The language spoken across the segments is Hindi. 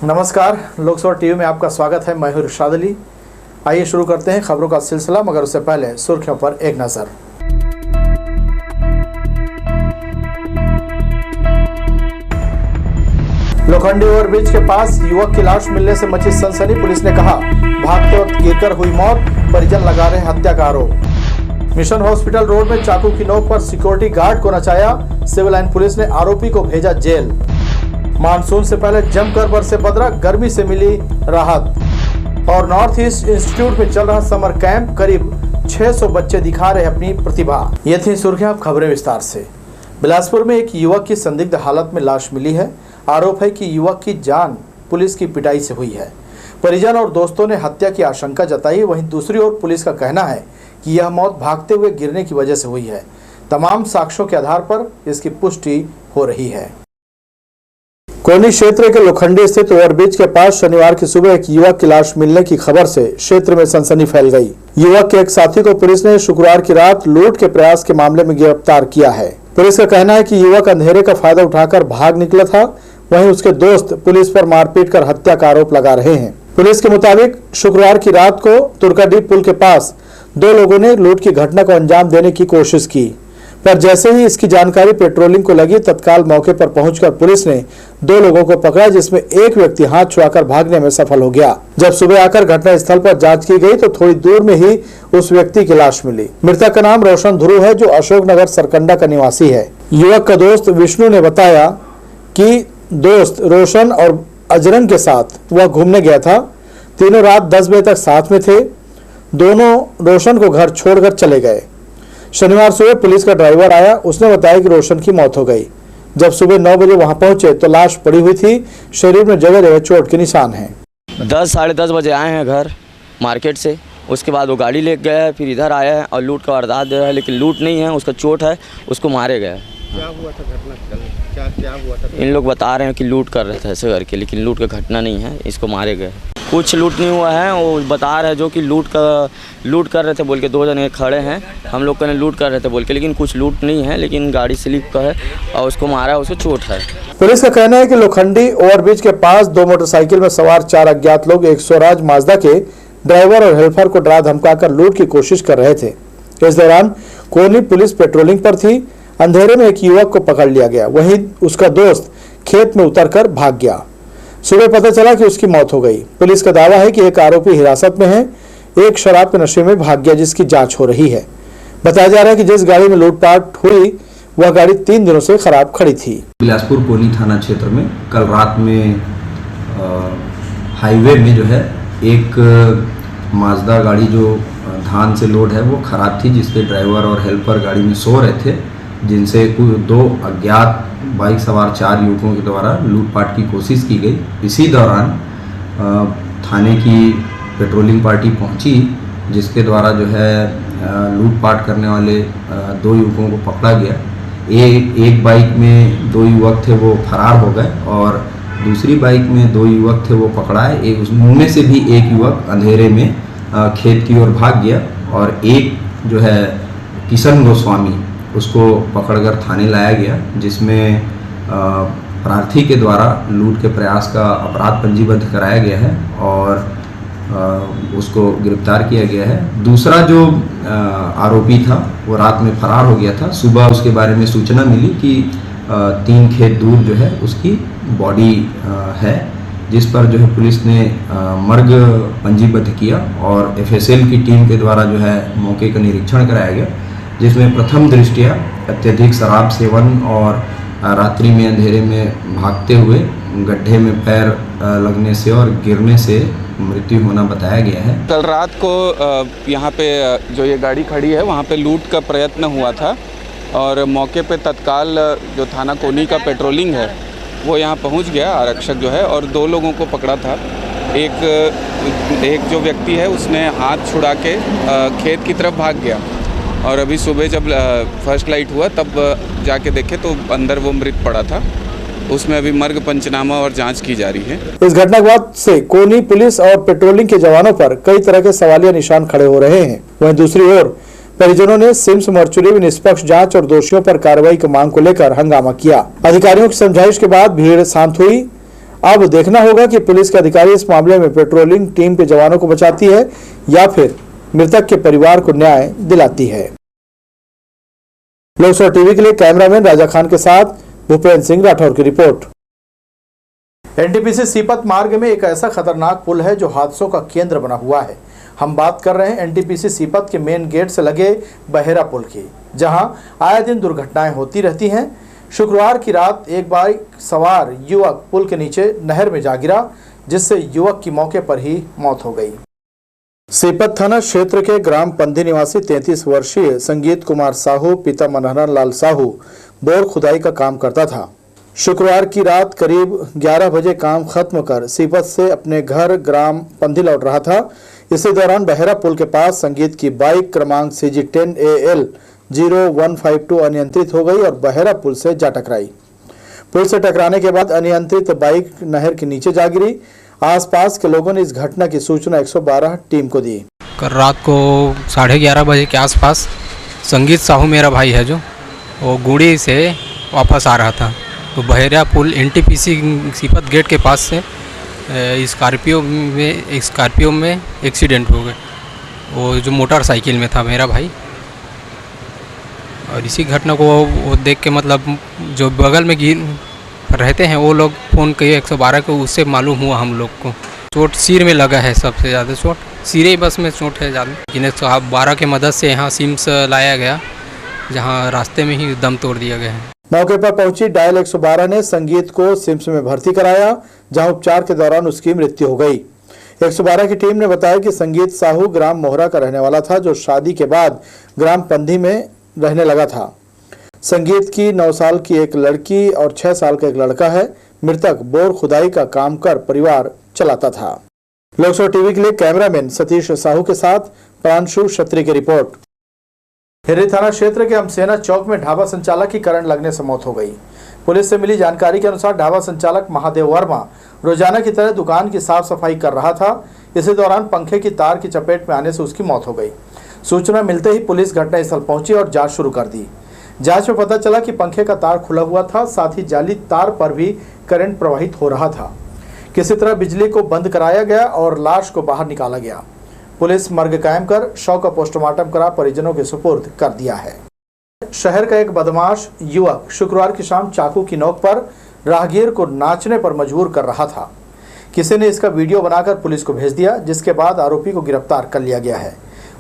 नमस्कार, लोकसभा टीवी में आपका स्वागत है। मैं हूं इरशाद अली। आइए शुरू करते हैं खबरों का सिलसिला, मगर उससे पहले सुर्खियों पर एक नजर। लोखंडी ओवरब्रिज के पास युवक की लाश मिलने से मची सनसनी। पुलिस ने कहा भागते वक्त गिरकर हुई मौत, परिजन लगा रहे हत्या का आरोप। मिशन हॉस्पिटल रोड में चाकू की नोक पर सिक्योरिटी गार्ड को नचाया, सिविल लाइन पुलिस ने आरोपी को भेजा जेल। मानसून से पहले जमकर बरसे बदरा, गर्मी से मिली राहत। और नॉर्थ ईस्ट इंस्टीट्यूट में चल रहा समर कैंप, करीब 600 बच्चे दिखा रहे अपनी प्रतिभा। ये थी सुर्खियां, अब खबरें विस्तार से। बिलासपुर में एक युवक की संदिग्ध हालत में लाश मिली है। आरोप है कि युवक की जान पुलिस की पिटाई से हुई है। परिजन और दोस्तों ने हत्या की आशंका जताई। वहीं दूसरी ओर पुलिस का कहना है कि यह मौत भागते हुए गिरने की वजह से हुई है। तमाम साक्ष्यों के आधार पर इसकी पुष्टि हो रही है। कोनी क्षेत्र के लोखंडी स्थित ओवरब्रिज के पास शनिवार की सुबह एक युवक की लाश मिलने की खबर से क्षेत्र में सनसनी फैल गई। युवक के एक साथी को पुलिस ने शुक्रवार की रात लूट के प्रयास के मामले में गिरफ्तार किया है। पुलिस का कहना है कि युवक अंधेरे का फायदा उठाकर भाग निकला था। वहीं उसके दोस्त पुलिस पर मारपीट कर हत्या का आरोप लगा रहे हैं। पुलिस के मुताबिक शुक्रवार की रात को तुर्काडीह पुल के पास दो लोगों ने लूट की घटना को अंजाम देने की कोशिश की, पर जैसे ही इसकी जानकारी पेट्रोलिंग को लगी, तत्काल मौके पर पहुंचकर पुलिस ने दो लोगों को पकड़ा, जिसमें एक व्यक्ति हाथ छुड़ाकर भागने में सफल हो गया। जब सुबह आकर घटना स्थल पर जांच की गई तो थोड़ी दूर में ही उस व्यक्ति की लाश मिली। मृतक का नाम रोशन ध्रुव है, जो अशोकनगर सरकंडा का निवासी है। युवक का दोस्त विष्णु ने बताया कि दोस्त रोशन और अजरंग के साथ वह घूमने गया था। तीनों रात 10 बजे तक साथ में थे। दोनों रोशन को घर छोड़कर चले गए। शनिवार सुबह पुलिस का ड्राइवर आया। उसने बताया कि रोशन की मौत हो गई। जब सुबह 9 बजे वहां पहुंचे तो लाश पड़ी हुई थी। शरीर में जगह जगह चोट के निशान हैं। 10 साढ़े 10 बजे आए हैं घर मार्केट से। उसके बाद वो गाड़ी ले गया है, फिर इधर आया है और लूट का वारदात दे रहा है, लेकिन लूट नहीं है, उसका चोट है, उसको मारे गए। क्या हुआ था घटना? क्या हुआ था? इन लोग बता रहे हैं कि लूट कर रहे थे ऐसे करके, लेकिन लूट का घटना नहीं है, इसको मारे गए। कुछ लूट नहीं हुआ है, वो बता रहे हैं जो कि लूट कर रहे थे बोल के। 2 जने खड़े हैं, हम लोग कहने लूट कर रहे थे बोल के, लेकिन कुछ लूट नहीं है, लेकिन गाड़ी स्लिप का है और उसको मारा है, उसको चोट है। पुलिस का कहना है कि लोखंडी ओवरब्रिज के पास 2 मोटरसाइकिल में सवार 4 अज्ञात लोग एक स्वराज माजदा के ड्राइवर और हेल्पर को डरा धमकाकर लूट की कोशिश कर रहे थे। इस दौरान कोनी पुलिस पेट्रोलिंग पर थी। अंधेरे में एक युवक को पकड़ लिया गया। वहीं उसका दोस्त खेत में उतरकर भाग गया। सुबह पता चला कि उसकी मौत हो गई। पुलिस का दावा है कि एक आरोपी हिरासत में है, एक शराब के नशे में भाग गया, जिसकी जांच हो रही है। बताया जा रहा है कि जिस गाड़ी में लूटपाट हुई वह गाड़ी 3 दिनों से खराब खड़ी थी। बिलासपुर कोनी थाना क्षेत्र में कल रात में हाईवे में जो है एक माजदा गाड़ी जो धान से लोड है वो खराब थी, जिसके ड्राइवर और हेल्पर गाड़ी में सो रहे थे, जिनसे 2 अज्ञात बाइक सवार 4 युवकों के द्वारा लूटपाट की कोशिश की गई। इसी दौरान थाने की पेट्रोलिंग पार्टी पहुंची, जिसके द्वारा जो है लूटपाट करने वाले 2 युवकों को पकड़ा गया। एक बाइक में 2 युवक थे, वो फरार हो गए, और दूसरी बाइक में 2 युवक थे, वो पकड़ाए। उनमें से भी एक युवक अंधेरे में खेत की ओर भाग गया, और एक जो है किशन गोस्वामी, उसको पकड़कर थाने लाया गया, जिसमें प्रार्थी के द्वारा लूट के प्रयास का अपराध पंजीबद्ध कराया गया है और उसको गिरफ्तार किया गया है। दूसरा जो आरोपी था वो रात में फरार हो गया था। सुबह उसके बारे में सूचना मिली कि 3 खेत दूर जो है उसकी बॉडी है, जिस पर जो है पुलिस ने मर्ग पंजीबद्ध किया और FSL की टीम के द्वारा जो है मौके का निरीक्षण कराया गया, जिसमें प्रथम दृष्टया अत्यधिक शराब सेवन और रात्रि में अंधेरे में भागते हुए गड्ढे में पैर लगने से और गिरने से मृत्यु होना बताया गया है। कल रात को यहाँ पे जो ये गाड़ी खड़ी है वहाँ पे लूट का प्रयत्न हुआ था, और मौके पे तत्काल जो थाना कोनी का पेट्रोलिंग है वो यहाँ पहुँच गया, आरक्षक जो है, और 2 लोगों को पकड़ा था। एक जो व्यक्ति है उसने हाथ छुड़ा के खेत की तरफ भाग गया, और अभी सुबह जब फर्स्ट लाइट हुआ तब जाके देखे तो अंदर वो मृत पड़ा था। उसमें अभी मर्ग पंचनामा और जांच की जा रही है। इस घटना के बाद से कोनी पुलिस और पेट्रोलिंग के जवानों पर कई तरह के सवालिया निशान खड़े हो रहे हैं। वहीं दूसरी ओर परिजनों ने सिम्स मर्चुरी में निष्पक्ष जांच और दोषियों पर कार्रवाई की मांग को लेकर हंगामा किया। अधिकारियों की समझाइश के बाद भीड़ शांत हुई। अब देखना होगा कि पुलिस के अधिकारी इस मामले में पेट्रोलिंग टीम के जवानों को बचाती है या फिर मृतक के परिवार को न्याय दिलाती है। लोकसभा टीवी के लिए कैमरामैन राजा खान के साथ भूपेंद्र सिंह राठौर की रिपोर्ट। एनटीपीसी सीपत मार्ग में एक ऐसा खतरनाक पुल है जो हादसों का केंद्र बना हुआ है। हम बात कर रहे हैं एनटीपीसी सीपत के मेन गेट से लगे बहेरा पुल की, जहां आए दिन दुर्घटनाएं होती रहती हैं। शुक्रवार की रात एक बाइक सवार युवक पुल के नीचे नहर में जा गिरा, जिससे युवक की मौके पर ही मौत हो गई। सीपत थाना क्षेत्र के ग्राम पंधी निवासी 33 वर्षीय संगीत कुमार साहू पिता मनोहर लाल साहू बोर खुदाई का काम करता था। शुक्रवार की रात करीब 11 बजे काम खत्म कर सीपत से अपने घर ग्राम पंधी लौट रहा था। इसी दौरान बहेरा पुल के पास संगीत की बाइक क्रमांक CG10AL 0152 अनियंत्रित हो गई और बहेरा पुल से जा टकराई। पुल से टकराने के बाद अनियंत्रित बाइक नहर के नीचे जा गिरी। आसपास के लोगों ने इस घटना की सूचना 112 टीम को दी। कल रात को 11:30 बजे के आसपास संगीत साहू मेरा भाई है, जो वो गुड़ी से वापस आ रहा था, तो बहेरा पुल एनटीपीसी सीपत गेट के पास से स्कॉर्पियो में एक्सीडेंट हो गए। वो जो मोटरसाइकिल में था मेरा भाई, और इसी घटना को वो देख के मतलब जो बगल में रहते हैं वो लोग फ़ोन किए 112 को, उससे मालूम हुआ हम लोग को। चोट सिर में लगा है, सबसे ज़्यादा चोट सिरे बस में चोट है ज़्यादा, लेकिन 112 की मदद से यहाँ सिम्स लाया गया, जहाँ रास्ते में ही दम तोड़ दिया गया है। मौके पर पहुंची डायल 112 ने संगीत को सिम्स में भर्ती कराया, जहां उपचार के दौरान उसकी मृत्यु हो गई। 112 की टीम ने बताया कि संगीत साहू ग्राम मोहरा का रहने वाला था, जो शादी के बाद ग्राम पंधी में रहने लगा था। संगीत की 9 साल की एक लड़की और 6 साल का एक लड़का है। मृतक बोर खुदाई का काम कर परिवार चलाता था। लोकसभा टीवी के लिए कैमरामैन सतीश साहू के साथ प्रांशु क्षत्रिय की रिपोर्ट। हिर्री थाना क्षेत्र के अमसेना चौक में ढाबा संचालक की करंट लगने से मौत हो गई। पुलिस से मिली जानकारी के अनुसार ढाबा संचालक महादेव वर्मा रोजाना की तरह दुकान की साफ सफाई कर रहा था। इसी दौरान पंखे की तार की चपेट में आने से उसकी मौत हो गई। सूचना मिलते ही पुलिस घटनास्थल पहुंची और जांच शुरू कर दी। जांच में पता चला कि पंखे का तार खुला हुआ था, साथ ही जाली तार पर भी करंट प्रवाहित हो रहा था। किसी तरह बिजली को बंद कराया गया और लाश को बाहर निकाला गया। पुलिस मर्ग कायम कर शव का पोस्टमार्टम करा परिजनों के सुपुर्द कर दिया है। शहर का एक बदमाश युवक शुक्रवार की शाम चाकू की नोक पर राहगीर को नाचने पर मजबूर कर रहा था। किसी ने इसका वीडियो बनाकर पुलिस को भेज दिया, जिसके बाद आरोपी को गिरफ्तार कर लिया गया है।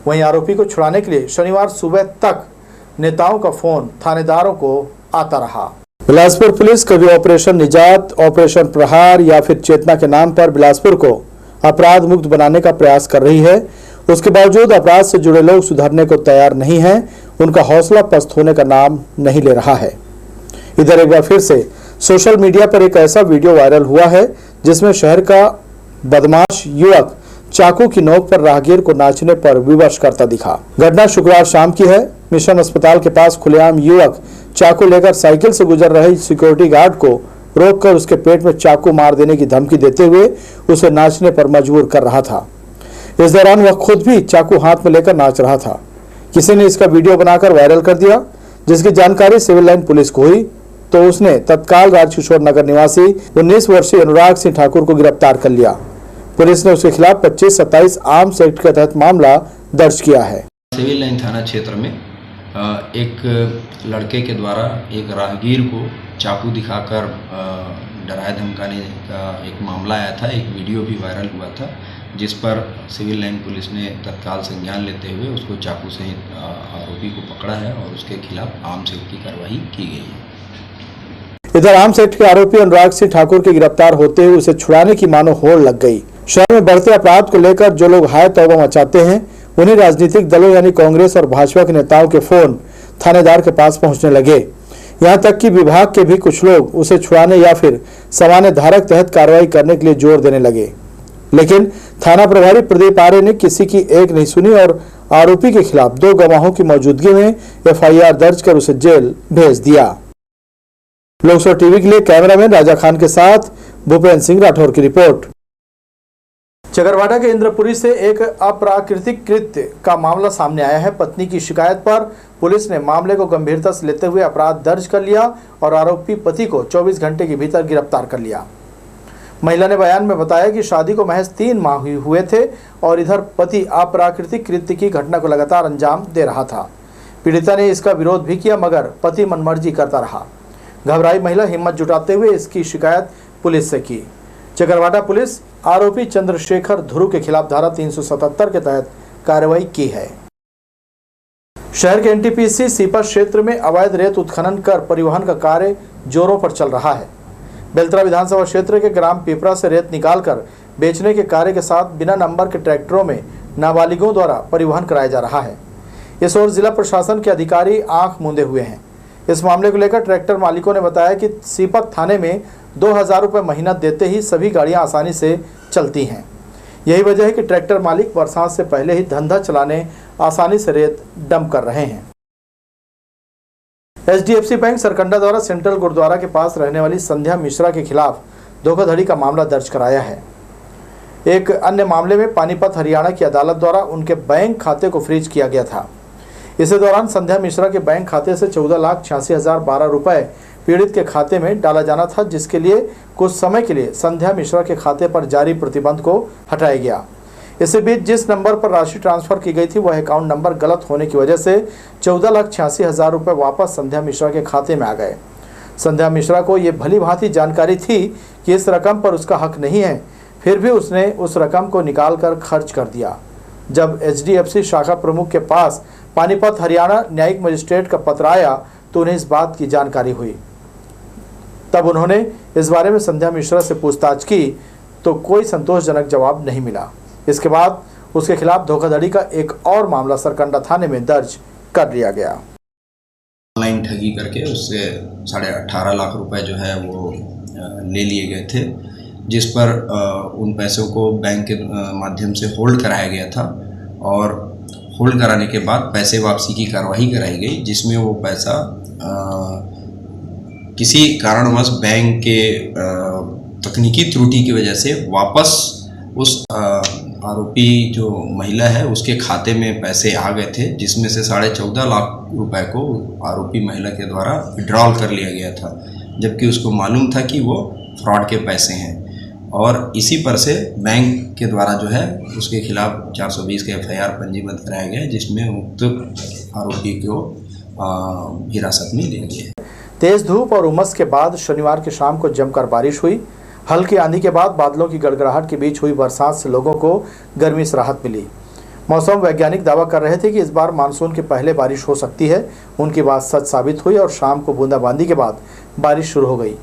वहीं आरोपी को छुड़ाने के लिए शनिवार सुबह तक नेताओं का फोन थानेदारों को आता रहा। बिलासपुर पुलिस कभी ऑपरेशन निजात, ऑपरेशन प्रहार या फिर चेतना के नाम पर बिलासपुर को अपराध मुक्त बनाने का प्रयास कर रही है। उसके बावजूद अपराध से जुड़े लोग सुधरने को तैयार नहीं हैं। उनका हौसला पस्त होने का नाम नहीं ले रहा है। इधर एक बार फिर से सोशल मीडिया पर एक ऐसा वीडियो वायरल हुआ है जिसमें शहर का बदमाश युवक चाकू की नोक पर राहगीर को नाचने पर विवश करता दिखा। घटना शुक्रवार शाम की है। मिशन अस्पताल के पास खुलेआम युवक चाकू लेकर साइकिल से गुजर रहे सिक्योरिटी गार्ड को रोककर उसके पेट में चाकू मार देने की धमकी देते हुए उसे नाचने पर मजबूर कर रहा था। इस दौरान वह खुद भी चाकू हाथ में लेकर नाच रहा था। किसी ने इसका वीडियो बनाकर वायरल कर दिया, जिसकी जानकारी सिविल लाइन पुलिस को हुई तो उसने तत्काल राजकिशोर नगर निवासी 19 वर्षीय अनुराग सिंह ठाकुर को गिरफ्तार कर लिया। पुलिस ने उसके खिलाफ 25-27 आर्म्स एक्ट के तहत मामला दर्ज किया है। सिविल लाइन थाना क्षेत्र में एक लड़के के द्वारा एक राहगीर को चाकू दिखाकर डराए धमकाने का एक मामला आया था। एक वीडियो भी वायरल हुआ था, जिस पर सिविल लाइन पुलिस ने तत्काल संज्ञान लेते हुए उसको चाकू सहित आरोपी को पकड़ा है और उसके खिलाफ आर्म्स एक्ट की कार्रवाई की गई है। इधर आर्म्स एक्ट के आरोपी अनुराग सिंह ठाकुर के गिरफ्तार होते हुए उसे छुड़ाने की मानो होड़ लग गई। शहर में बढ़ते अपराध को लेकर जो लोग हाय तौबा मचाते हैं, उन्हीं राजनीतिक दलों यानी कांग्रेस और भाजपा के नेताओं के फोन थानेदार के पास पहुंचने लगे। यहां तक कि विभाग के भी कुछ लोग उसे छुड़ाने या फिर सामान्य धारक तहत कार्रवाई करने के लिए जोर देने लगे। लेकिन थाना प्रभारी प्रदीप आर्य ने किसी की एक नहीं सुनी और आरोपी के खिलाफ 2 गवाहों की मौजूदगी में FIR दर्ज कर उसे जेल भेज दिया। लोकसभा टीवी के लिए कैमरामैन राजा खान के साथ भूपेंद्र सिंह राठौर की रिपोर्ट। चकरवाटा के इंद्रपुरी से एक अप्राकृतिक कृत्य का मामला सामने आया है। पत्नी की शिकायत पर पुलिस ने मामले को गंभीरता से लेते हुए अपराध दर्ज कर लिया और आरोपी पति को 24 घंटे के भीतर गिरफ्तार कर लिया। महिला ने बयान में बताया कि शादी को महज 3 माह ही हुए थे और इधर पति अप्राकृतिक कृत्य की घटना को लगातार अंजाम दे रहा था। पीड़िता ने इसका विरोध भी किया मगर पति मनमर्जी करता रहा। घबराई महिला हिम्मत जुटाते हुए इसकी शिकायत पुलिस से की। चकरभाटा पुलिस आरोपी चंद्रशेखर ध्रुव के खिलाफ धारा 377 के तहत कार्रवाई की है। शहर के एनटीपीसी सीपत क्षेत्र में अवैध रेत उत्खनन कर परिवहन का कार्य जोरों पर चल रहा है। बेलतरा विधानसभा क्षेत्र के ग्राम पिपरा से रेत निकालकर बेचने के कार्य के साथ बिना नंबर के ट्रैक्टरों में नाबालिगों द्वारा परिवहन कराया जा रहा है। इस ओर जिला प्रशासन के अधिकारी आंख मूंदे हुए हैं। इस मामले को लेकर ट्रैक्टर मालिकों ने बताया कि सीपत थाने में 2000 रुपये महीना देते ही सभी गाड़ियां आसानी से चलती हैं। यही वजह है कि ट्रैक्टर मालिक बरसात से पहले ही धंधा चलाने आसानी से रेत डंप कर रहे हैं। HDFC बैंक सरकंडा द्वारा सेंट्रल गुरुद्वारा के पास रहने वाली संध्या मिश्रा के खिलाफ धोखाधड़ी का मामला दर्ज कराया है। एक अन्य मामले में पानीपत हरियाणा की अदालत द्वारा उनके बैंक खाते को फ्रीज किया गया था। इसी दौरान संध्या मिश्रा के बैंक खाते से 14,86,012 रुपये पीड़ित के खाते में डाला जाना था, जिसके लिए कुछ समय के लिए संध्या मिश्रा के खाते पर जारी प्रतिबंध को हटाया गया। इसी बीच जिस नंबर पर राशि ट्रांसफर की गई थी वह अकाउंट नंबर गलत होने की वजह से 14,86,000 रुपये वापस संध्या मिश्रा के खाते में आ गए। संध्या मिश्रा को ये भली भांति जानकारी थी कि इस रकम पर उसका हक नहीं है, फिर भी उसने उस रकम को निकाल कर खर्च कर दिया। जब HDFC शाखा प्रमुख के पास पानीपत हरियाणा न्यायिक मजिस्ट्रेट का पत्र आया तो उन्हें इस बात की जानकारी हुई। तब उन्होंने इस बारे में संध्या मिश्रा से पूछताछ की तो कोई संतोषजनक जवाब नहीं मिला। इसके बाद उसके खिलाफ धोखाधड़ी का एक और मामला सरकंडा थाने में दर्ज कर लिया गया। ऑनलाइन ठगी करके उससे 18.5 लाख रुपए जो है वो ले लिए गए थे, जिस पर उन पैसों को बैंक के माध्यम से होल्ड कराया गया था और होल्ड कराने के बाद पैसे वापसी की कार्रवाई कराई गई, जिसमें वो पैसा किसी कारणवश बैंक के तकनीकी त्रुटि की वजह से वापस उस आरोपी जो महिला है उसके खाते में पैसे आ गए थे, जिसमें से 14.5 लाख रुपए को आरोपी महिला के द्वारा विड्रॉल कर लिया गया था, जबकि उसको मालूम था कि वो फ्रॉड के पैसे हैं। और इसी पर से बैंक के द्वारा जो है उसके खिलाफ 420 के FIR पंजीबद्ध कराया गया, जिसमें उक्त आरोपी को हिरासत में लिया गया। तेज धूप और उमस के बाद शनिवार की शाम को जमकर बारिश हुई। हल्की आंधी के बाद बादलों की गड़गड़ाहट के बीच हुई बरसात से लोगों को गर्मी से राहत मिली। मौसम वैज्ञानिक दावा कर रहे थे कि इस बार मानसून के पहले बारिश हो सकती है। उनकी बात सच साबित हुई और शाम को बूंदाबांदी के बाद बारिश शुरू हो गई।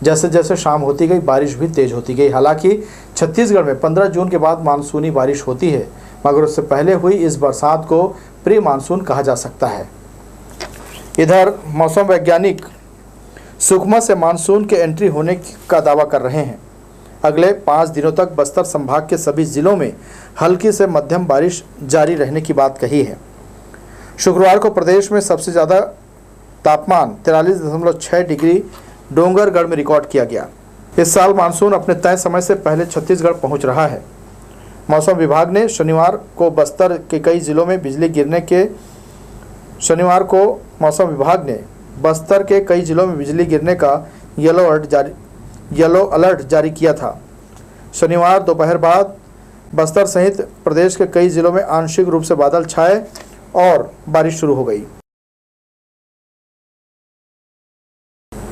जैसे जैसे शाम होती गई बारिश भी तेज होती गई। हालांकि छत्तीसगढ़ में 15 जून के बाद मानसूनी बारिश होती है, मगर उससे पहले हुई इस बरसात को प्री मानसून कहा जा सकता है। इधर मौसम वैज्ञानिक सुकमा से मानसून के एंट्री होने का दावा कर रहे हैं। अगले 5 दिनों तक बस्तर संभाग के सभी जिलों में हल्की से मध्यम बारिश जारी रहने की बात कही है। शुक्रवार को प्रदेश में सबसे ज़्यादा तापमान 43.6 डिग्री डोंगरगढ़ में रिकॉर्ड किया गया। इस साल मानसून अपने तय समय से पहले छत्तीसगढ़ पहुंच रहा है। मौसम विभाग ने शनिवार को बस्तर के कई जिलों में बिजली गिरने का येलो अलर्ट जारी किया था। शनिवार दोपहर बाद बस्तर सहित प्रदेश के कई जिलों में आंशिक रूप से बादल छाए और बारिश शुरू हो गई।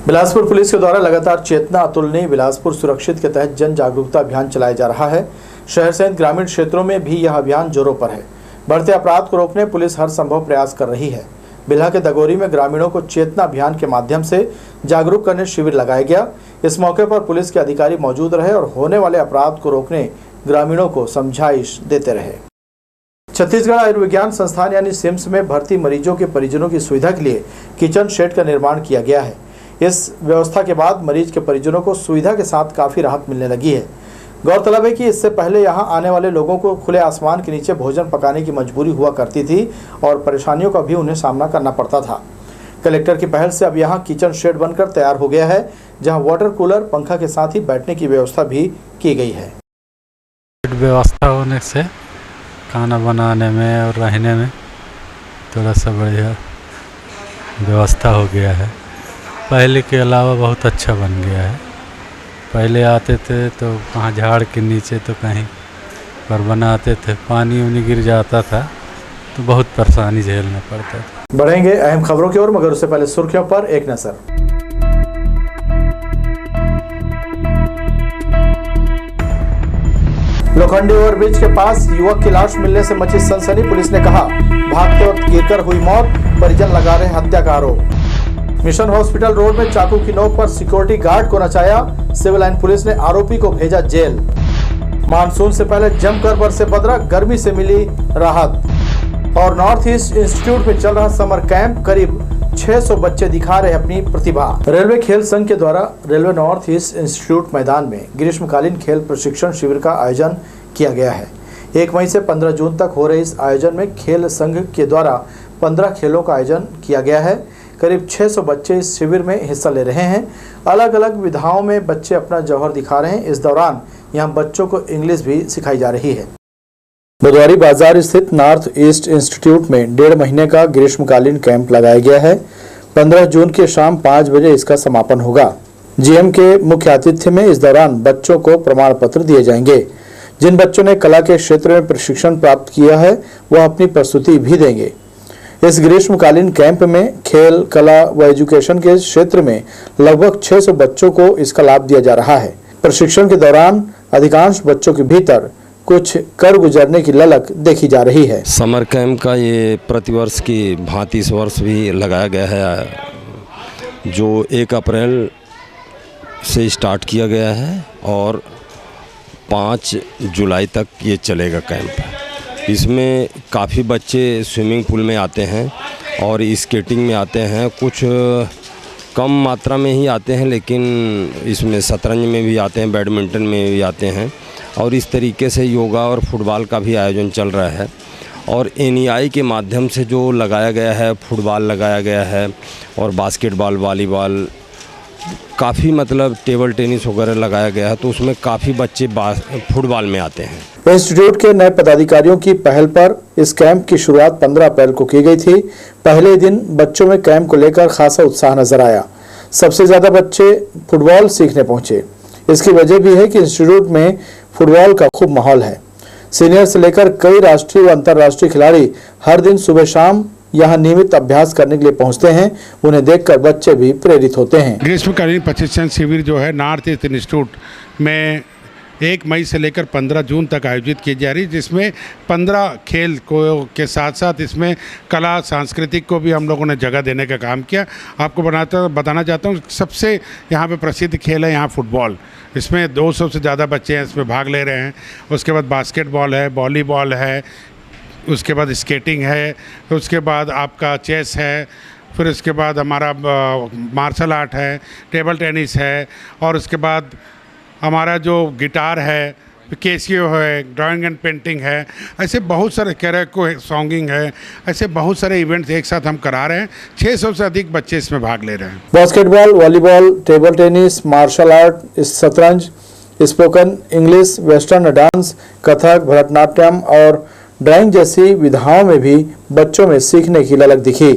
बिलासपुर पुलिस के द्वारा लगातार चेतना अतुलनीय बिलासपुर सुरक्षित के तहत जन जागरूकता अभियान चलाया जा रहा है। शहर सहित ग्रामीण क्षेत्रों में भी यह अभियान जोरों पर है। बढ़ते अपराध को रोकने पुलिस हर संभव प्रयास कर रही है। बिल्हा के दगोरी में ग्रामीणों को चेतना अभियान के माध्यम से जागरूक करने शिविर लगाया गया। इस मौके पर पुलिस के अधिकारी मौजूद रहे और होने वाले अपराध को रोकने ग्रामीणों को समझाइश देते रहे। छत्तीसगढ़ आयुर्विज्ञान संस्थान यानी सिम्स में भर्ती मरीजों के परिजनों की सुविधा के लिए किचन शेड का निर्माण किया गया है। इस व्यवस्था के बाद मरीज के परिजनों को सुविधा के साथ काफ़ी राहत मिलने लगी है। गौरतलब है कि इससे पहले यहां आने वाले लोगों को खुले आसमान के नीचे भोजन पकाने की मजबूरी हुआ करती थी और परेशानियों का भी उन्हें सामना करना पड़ता था। कलेक्टर की पहल से अब यहां किचन शेड बनकर तैयार हो गया है, जहां वाटर कूलर, पंखा के साथ ही बैठने की व्यवस्था भी की गई है। व्यवस्था होने से खाना बनाने में और रहने में थोड़ा सा बढ़िया व्यवस्था हो गया है। पहले के अलावा बहुत अच्छा बन गया है। पहले आते थे तो वहाँ झाड़ के नीचे तो कहीं पर बनाते थे, पानी उनी गिर जाता था तो बहुत परेशानी झेलना पड़ता था। बढ़ेंगे अहम खबरों की ओर, मगर उससे पहले सुर्खियों पर एक नजर। लोखंडी ओवरब्रिज के पास युवक की लाश मिलने से मची सनसनी। पुलिस ने कहा भागते वक्त गिरकर हुई मौत, परिजन लगा रहे हत्या का आरोप। मिशन हॉस्पिटल रोड में चाकू की नोक पर सिक्योरिटी गार्ड को नचाया, सिविल लाइन पुलिस ने आरोपी को भेजा जेल। मानसून से पहले जमकर बरसे बदरा, गर्मी से मिली राहत। और नॉर्थ ईस्ट इंस्टीट्यूट में चल रहा समर कैंप, करीब 600 बच्चे दिखा रहे अपनी प्रतिभा। रेलवे खेल संघ के द्वारा रेलवे नॉर्थ ईस्ट इंस्टीट्यूट मैदान में ग्रीष्मकालीन खेल प्रशिक्षण शिविर का आयोजन किया गया है। 1 मई से 15 जून तक हो रहे इस आयोजन में खेल संघ के द्वारा 15 खेलों का आयोजन किया गया है। करीब 600 बच्चे इस शिविर में हिस्सा ले रहे हैं। अलग अलग विधाओं में बच्चे अपना जौहर दिखा रहे हैं। इस दौरान यहाँ बच्चों को इंग्लिश भी सिखाई जा रही है। बुधवारी बाजार स्थित नॉर्थ ईस्ट इंस्टीट्यूट में 1.5 महीने का ग्रीष्मकालीन कैंप लगाया गया है। 15 जून की शाम 5 बजे इसका समापन होगा। जीएम के मुख्य आतिथ्य में इस दौरान बच्चों को प्रमाण पत्र दिए जाएंगे। जिन बच्चों ने कला के क्षेत्र में प्रशिक्षण प्राप्त किया है वह अपनी प्रस्तुति भी देंगे। इस ग्रीष्मकालीन कैंप में खेल, कला व एजुकेशन के क्षेत्र में लगभग 600 बच्चों को इसका लाभ दिया जा रहा है। प्रशिक्षण के दौरान अधिकांश बच्चों के भीतर कुछ कर गुजरने की ललक देखी जा रही है। समर कैंप का ये प्रतिवर्ष की भांति इस वर्ष भी लगाया गया है, जो 1 अप्रैल से स्टार्ट किया गया है और 5 जुलाई तक ये चलेगा कैंप। इसमें काफ़ी बच्चे स्विमिंग पूल में आते हैं और स्केटिंग में आते हैं, कुछ कम मात्रा में ही आते हैं, लेकिन इसमें शतरंज में भी आते हैं, बैडमिंटन में भी आते हैं और इस तरीके से योगा और फुटबॉल का भी आयोजन चल रहा है। और एनईआई के माध्यम से जो लगाया गया है, फुटबॉल लगाया गया है और बास्केटबॉल, वॉलीबॉल, काफ़ी मतलब टेबल टेनिस वगैरह लगाया गया है, तो उसमें काफ़ी बच्चे फुटबॉल में आते हैं। इंस्टीट्यूट के नए पदाधिकारियों की पहल पर इस कैंप की शुरुआत 15 अप्रैल को की गई थी। पहले दिन बच्चों में कैंप को लेकर खासा उत्साह नजर आया। सबसे ज़्यादा बच्चे फुटबॉल सीखने पहुंचे। इसकी वजह भी है कि इंस्टीट्यूट में फुटबॉल का खूब माहौल है। सीनियर से लेकर कई राष्ट्रीय व अंतर्राष्ट्रीय खिलाड़ी हर दिन सुबह शाम यहाँ नियमित अभ्यास करने के लिए पहुँचते हैं। उन्हें देखकर बच्चे भी प्रेरित होते हैं। ग्रीष्मकालीन प्रशिक्षण शिविर जो है नॉर्थ ईस्ट इंस्टीट्यूट में 1 मई से लेकर 15 जून तक आयोजित की जा रही है, जिसमें 15 खेल को के साथ साथ इसमें कला सांस्कृतिक को भी हम लोगों ने जगह देने का काम किया। आपको बताना चाहता हूँ सबसे यहाँ पे प्रसिद्ध खेल है यहाँ फुटबॉल। इसमें 200 से ज़्यादा बच्चे हैं इसमें भाग ले रहे हैं। उसके बाद बास्केटबॉल है, वॉलीबॉल है, उसके बाद स्केटिंग है, उसके बाद आपका चेस है, फिर उसके बाद हमारा मार्शल आर्ट है, टेबल टेनिस है और उसके बाद हमारा जो गिटार है, केसियो है, ड्राइंग एंड पेंटिंग है। ऐसे बहुत सारे कैरेको सॉन्गिंग है, ऐसे बहुत सारे इवेंट्स एक साथ हम करा रहे हैं। 600 से अधिक बच्चे इसमें भाग ले रहे हैं। Basketball, volleyball, table tennis, martial art, शतरंज, spoken English, western dance, Kathak, Bharatanatyam और ड्राइंग जैसी विधाओं में भी बच्चों में सीखने की ललक दिखी।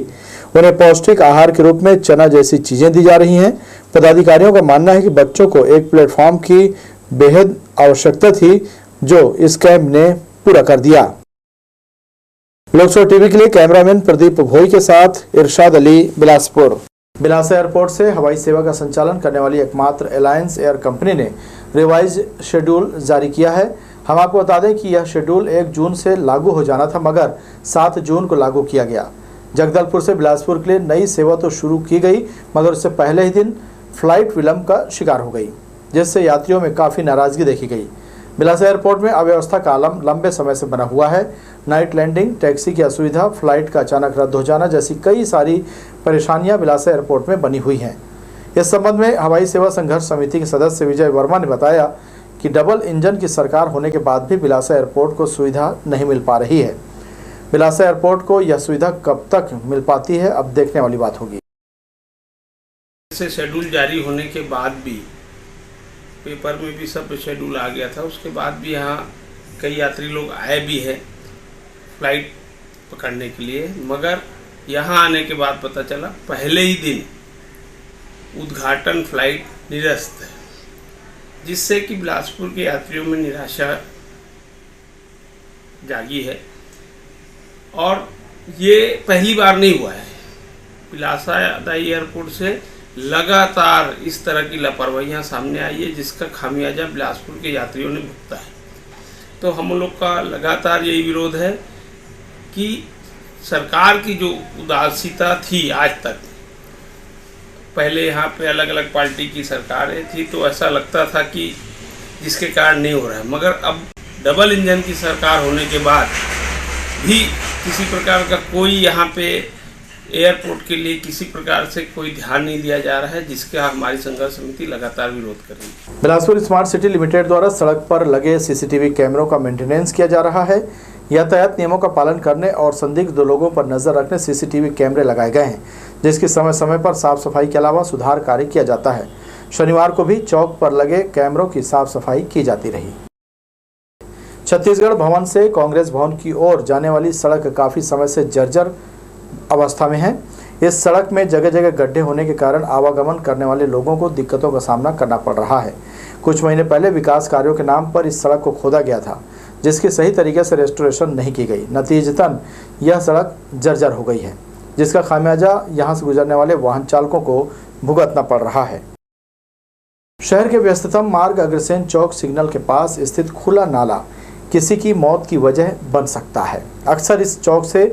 उन्हें पौष्टिक आहार के रूप में चना जैसी चीजें दी जा रही हैं। पदाधिकारियों का मानना है कि बच्चों को एक प्लेटफॉर्म की बेहद आवश्यकता थी, जो इस कैंप ने पूरा कर दिया। लोकसभा टीवी के लिए कैमरामैन प्रदीप भोई के साथ इरशाद अली, बिलासपुर। बिलास एयरपोर्ट से हवाई सेवा का संचालन करने वाली एकमात्र एलायंस एयर कंपनी ने रिवाइज शेड्यूल जारी किया है। हम आपको बता दें कि यह शेड्यूल 1 जून से लागू हो जाना था, मगर 7 जून को लागू किया गया। जगदलपुर से बिलासपुर के लिए नई सेवा तो शुरू की गई, मगर उससे पहले ही दिन फ्लाइट विलंब का शिकार हो गई, जिससे यात्रियों में काफ़ी नाराज़गी देखी गई। बिलास एयरपोर्ट में अव्यवस्था का आलम लंबे समय से बना हुआ है। नाइट लैंडिंग, टैक्सी की असुविधा, फ्लाइट का अचानक रद्द हो जाना जैसी कई सारी परेशानियां बिलास एयरपोर्ट में बनी हुई हैं। इस संबंध में हवाई सेवा संघर्ष समिति के सदस्य विजय वर्मा ने बताया कि डबल इंजन की सरकार होने के बाद भी बिलासा एयरपोर्ट को सुविधा नहीं मिल पा रही है। बिलासा एयरपोर्ट को यह सुविधा कब तक मिल पाती है, अब देखने वाली बात होगी। से शेड्यूल जारी होने के बाद भी पेपर में भी सब शेड्यूल आ गया था, उसके बाद भी यहाँ कई यात्री लोग आए भी हैं फ्लाइट पकड़ने के लिए, मगर यहाँ आने के बाद पता चला पहले ही दिन उद्घाटन फ्लाइट निरस्त है। जिससे कि बिलासपुर के यात्रियों में निराशा जागी है। और ये पहली बार नहीं हुआ है। बिलासपुर एयरपोर्ट से लगातार इस तरह की लापरवाहियाँ सामने आई है, जिसका खामियाजा बिलासपुर के यात्रियों ने भुगता है। तो हम लोग का लगातार यही विरोध है कि सरकार की जो उदासीनता थी आज तक, पहले यहाँ पे अलग अलग पार्टी की सरकारें थी तो ऐसा लगता था कि जिसके कारण नहीं हो रहा है, मगर अब डबल इंजन की सरकार होने के बाद भी किसी प्रकार का कोई यहाँ पे एयरपोर्ट के लिए किसी प्रकार से कोई ध्यान नहीं दिया जा रहा है, जिसका हमारी संघर्ष समिति लगातार विरोध कर रही है। बिलासपुर स्मार्ट सिटी लिमिटेड द्वारा सड़क पर लगे सीसीटीवी कैमरों का मेंटेनेंस किया जा रहा है। यातायात नियमों का पालन करने और संदिग्ध लोगों पर नजर रखने सीसीटीवी कैमरे लगाए गए हैं, जिसकी समय समय पर साफ सफाई के अलावा सुधार कार्य किया जाता है। शनिवार को भी चौक पर लगे कैमरों की साफ सफाई की जाती रही। छत्तीसगढ़ भवन से कांग्रेस भवन की ओर जाने वाली सड़क काफी समय से जर्जर अवस्था में है। इस सड़क में जगह जगह गड्ढे होने के कारण आवागमन करने वाले लोगों को दिक्कतों का सामना करना पड़ रहा है। कुछ महीने पहले विकास कार्यों के नाम पर इस सड़क को खोदा गया था, जिसकी सही तरीके से रेस्टोरेशन नहीं की गई। नतीजतन यह सड़क जर्जर हो गई है, जिसका खामियाजा यहां से गुजरने वाले वाहन चालकों को भुगतना पड़ रहा है। शहर के व्यस्ततम मार्ग अग्रसेन चौक सिग्नल के पास स्थित खुला नाला किसी की मौत की वजह बन सकता है। अक्सर इस चौक से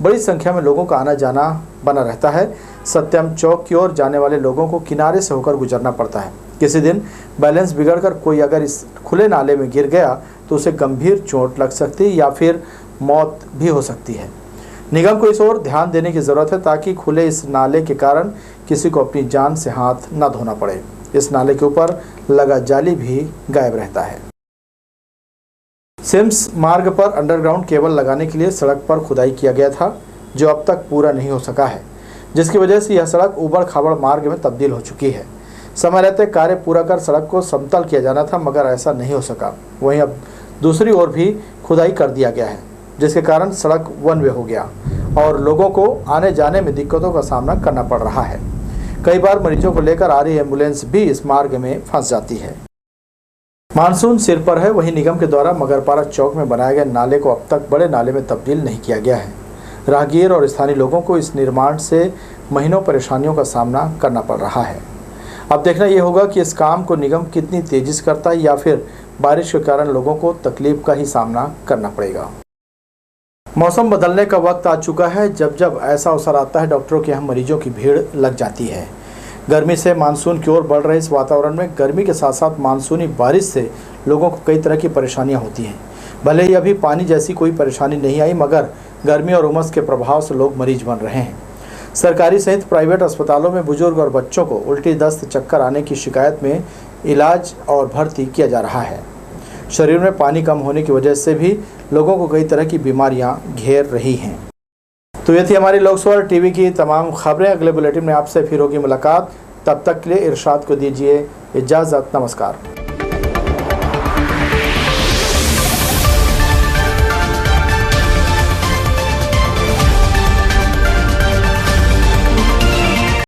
बड़ी संख्या में लोगों का आना जाना बना रहता है। सत्यम चौक की ओर जाने वाले लोगों को किनारे से होकर गुजरना पड़ता है। किसी दिन बैलेंस बिगड़कर कोई अगर इस खुले नाले में गिर गया तो उसे गंभीर चोट लग सकती है या फिर मौत भी हो सकती है। निगम को इस ओर ध्यान देने की जरूरत है ताकि खुले इस नाले के कारण किसी को अपनी जान से हाथ न धोना पड़े। इस नाले के ऊपर लगा जाली भी गायब रहता है। सिम्स मार्ग पर अंडरग्राउंड केबल लगाने के लिए सड़क पर खुदाई किया गया था, जो अब तक पूरा नहीं हो सका है, जिसकी वजह से यह सड़क उबड़ खाबड़ मार्ग में तब्दील हो चुकी है। समय रहते कार्य पूरा कर सड़क को समतल किया जाना था, मगर ऐसा नहीं हो सका। वहीं अब दूसरी ओर भी खुदाई कर दिया गया है, जिसके कारण सड़क वन वे हो गया और लोगों को आने जाने में दिक्कतों का सामना करना पड़ रहा है। कई बार मरीजों को लेकर आ रही एम्बुलेंस भी इस मार्ग में फंस जाती है। मानसून सिर पर है, वहीं निगम के द्वारा मगरपारा चौक में बनाए गए नाले को अब तक बड़े नाले में तब्दील नहीं किया गया है। राहगीर और स्थानीय लोगों को इस निर्माण से महीनों परेशानियों का सामना करना पड़ रहा है। अब देखना यह होगा कि इस काम को निगम कितनी तेजी से करता है या फिर बारिश के कारण लोगों को तकलीफ का ही सामना करना पड़ेगा। मौसम बदलने का वक्त आ चुका है। जब जब ऐसा अवसर आता है, डॉक्टरों के यहाँ मरीजों की भीड़ लग जाती है। गर्मी से मानसून की ओर बढ़ रहे इस वातावरण में गर्मी के साथ साथ मानसूनी बारिश से लोगों को कई तरह की परेशानियां होती हैं। भले ही अभी पानी जैसी कोई परेशानी नहीं आई, मगर गर्मी और उमस के प्रभाव से लोग मरीज बन रहे हैं। सरकारी सहित प्राइवेट अस्पतालों में बुजुर्ग और बच्चों को उल्टी, दस्त, चक्कर आने की शिकायत में इलाज और भर्ती किया जा रहा है। शरीर में पानी कम होने की वजह से भी लोगों को कई तरह की बीमारियां घेर रही हैं। तो ये थी हमारी लोकसभा टीवी की तमाम खबरें। अगले बुलेटिन में आपसे फिर होगी मुलाकात। तब तक के लिए इरशाद को दीजिए इजाज़त। नमस्कार।